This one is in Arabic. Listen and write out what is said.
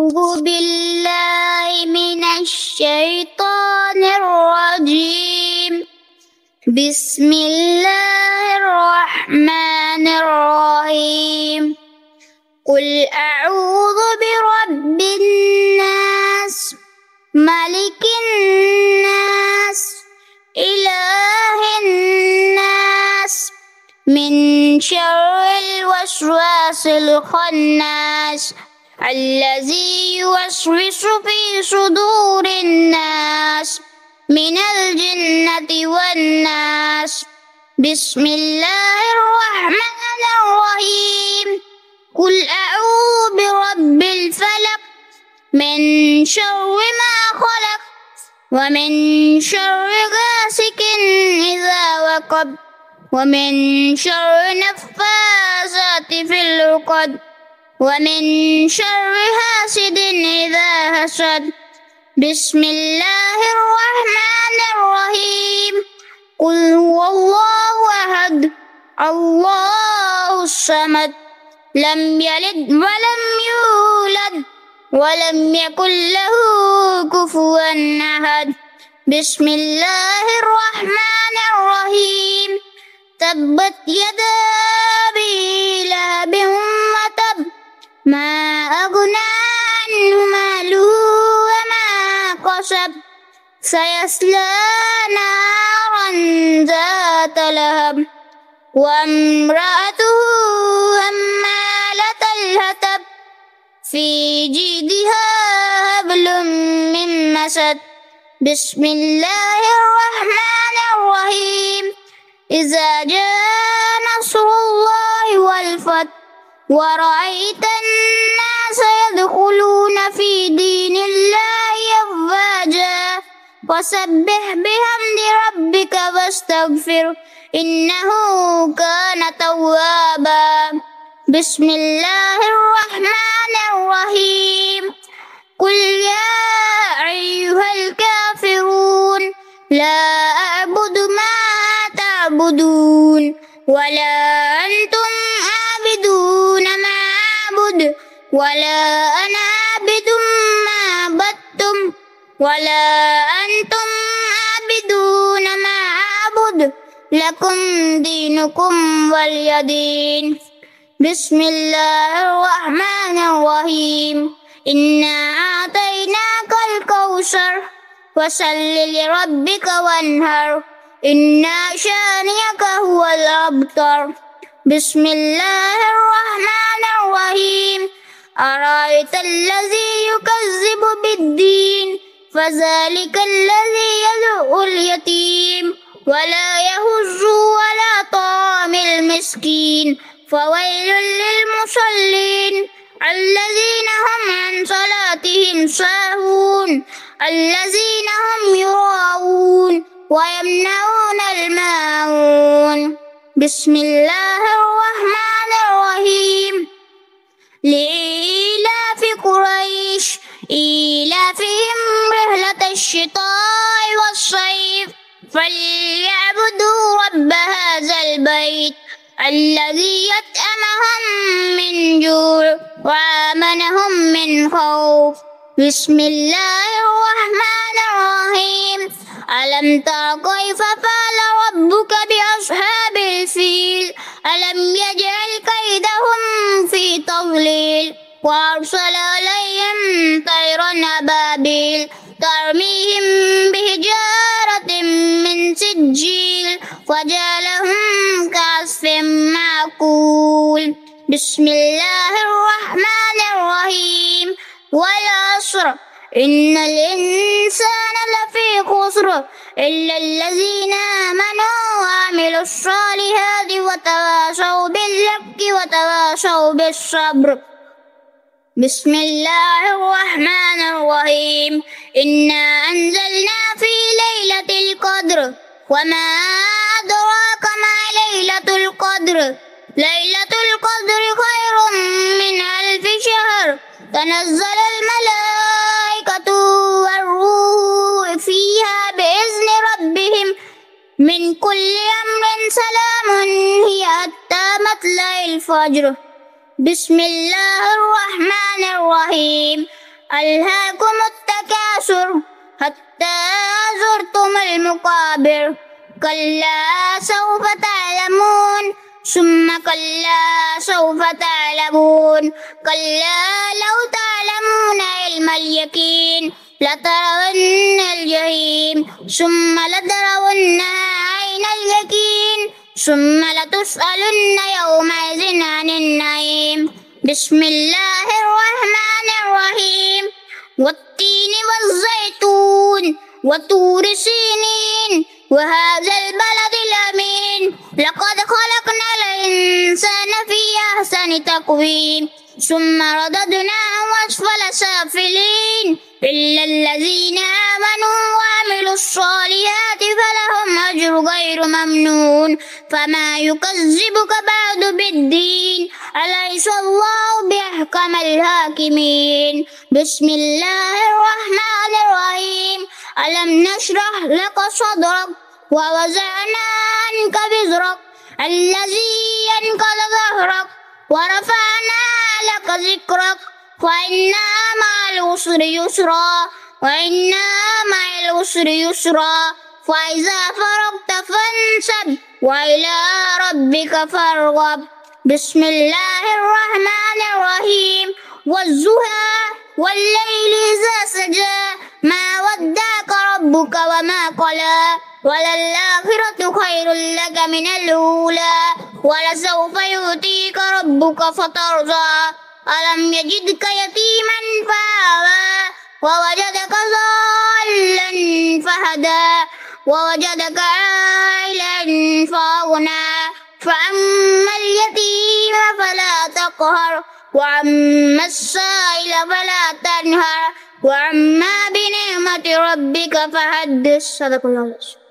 أعوذ بالله من الشيطان الرجيم. بسم الله الرحمن الرحيم. قل أعوذ برب الناس ملك الناس إله الناس من شر الوسواس الخناس الذي يوسوس في صدور الناس من الجنة والناس. بسم الله الرحمن الرحيم. قل أعوذ برب الفلق من شر ما خلق ومن شر غاسق إذا وقب ومن شر النفاثات في العقد ومن شر حاسد إذا حسد. بسم الله الرحمن الرحيم. قل هو الله أحد الله الصمد لم يلد ولم يولد ولم يكن له كفوا أحد. بسم الله الرحمن الرحيم. تبت يدا أبي لهب وتب ما أغنى عنه ماله وما كسب سيصلى نارا ذات لهب وامرأته حمالة الحطب في جيدها حبل من مسد. بسم الله الرحمن الرحيم. إذا جاء نصر الله والفتح ورأيت الناس يدخلون في دين الله أفواجا فسبح بحمد ربك واستغفره إنه كان توابا. بسم الله الرحمن الرحيم. قل يا أيها الكافرون لا أعبد ما تعبدون ولا أنتم عابدون ما أعبد ولا أنا عابد ما عبدتم ولا أنتم عابدون ما أعبد لكم دينكم ولي دين. بسم الله الرحمن الرحيم. إنا أعطيناك الكوثر فصل لربك وانهر إن شانئك هو الأبتر. بسم الله الرحمن الرحيم. أرأيت الذي يكذب بالدين فذلك الذي يدعو اليتيم ولا يهز ولا طعام المسكين فويل للمصلين الذين هم عن صلاتهم ساهون الذين هم يراءون ويمنعون الماعون. بسم الله الرحمن الرحيم. لإيلاف قريش إيلافهم رحلة الشتاء والصيف فليعبدوا رب هذا البيت الذي يطعمهم من جوع وآمنهم من خوف. بسم الله الرحمن الرحيم. ألم تر كيف فعل ربك بأصحاب الفيل ألم يجعل كيدهم في تضليل وأرسل عليهم طيرا أبابيل ترميهم بحجارة من سجيل فجعلهم كعصف معقول. بسم الله الرحمن الرحيم. والعصر إن الإنسان لفي خسر إلا الذين آمنوا وعملوا الصالحات وتواصوا بالحق وتواصوا بالصبر. بسم الله الرحمن الرحيم. إنا أنزلنا في ليلة القدر وما أدراك ما ليلة القدر. ليلة القدر خير من 1000 شهر. تنزل الملائكة والروح فيها بإذن ربهم من كل أمر سلام هي حتى مطلع الفجر. بسم الله الرحمن الرحيم. ألهاكم التكاثر حتى زرتم المقابر كلا سوف تعلمون ثم كلا سوف تعلمون كلا لو تعلمون علم اليقين لترون الجحيم ثم لترونها عين اليقين ثم لتسألن يومئذ عن النعيم. بسم الله الرحمن الرحيم. والتين والزيتون وطور سينين وهذا البلد الأمين لقد خلقنا الإنسان في أحسن تقويم ثم رددناه أسفل سافلين إلا الذين آمنوا وعملوا الصالحات فلهم أجر غير ممنون. فما يكذبك بعد بالدين أليس الله بأحكم الحاكمين. بسم الله الرحمن الرحيم. ألم نشرح لك صدرك ووضعنا عنك وزرك الذي ينقض ظهرك ورفعنا لك ذكرك وإن مع العسر يسرا فإذا فرغت فانصب وإلى ربك فارغب. بسم الله الرحمن الرحيم. والضحى والليل إذا سجى ما ودعك ربك وما قلى وللآخرة خير لك من الأولى ولسوف يؤتيك ربك فترضى. ألم يجدك يتيما فآوى ووجدك ضالا فهدى ووجدك عائلا فأغنى فأما اليتيم فلا تقهر وأما السائل فلا تنهر وأما بنعمة ربك فحدث. صدق الله.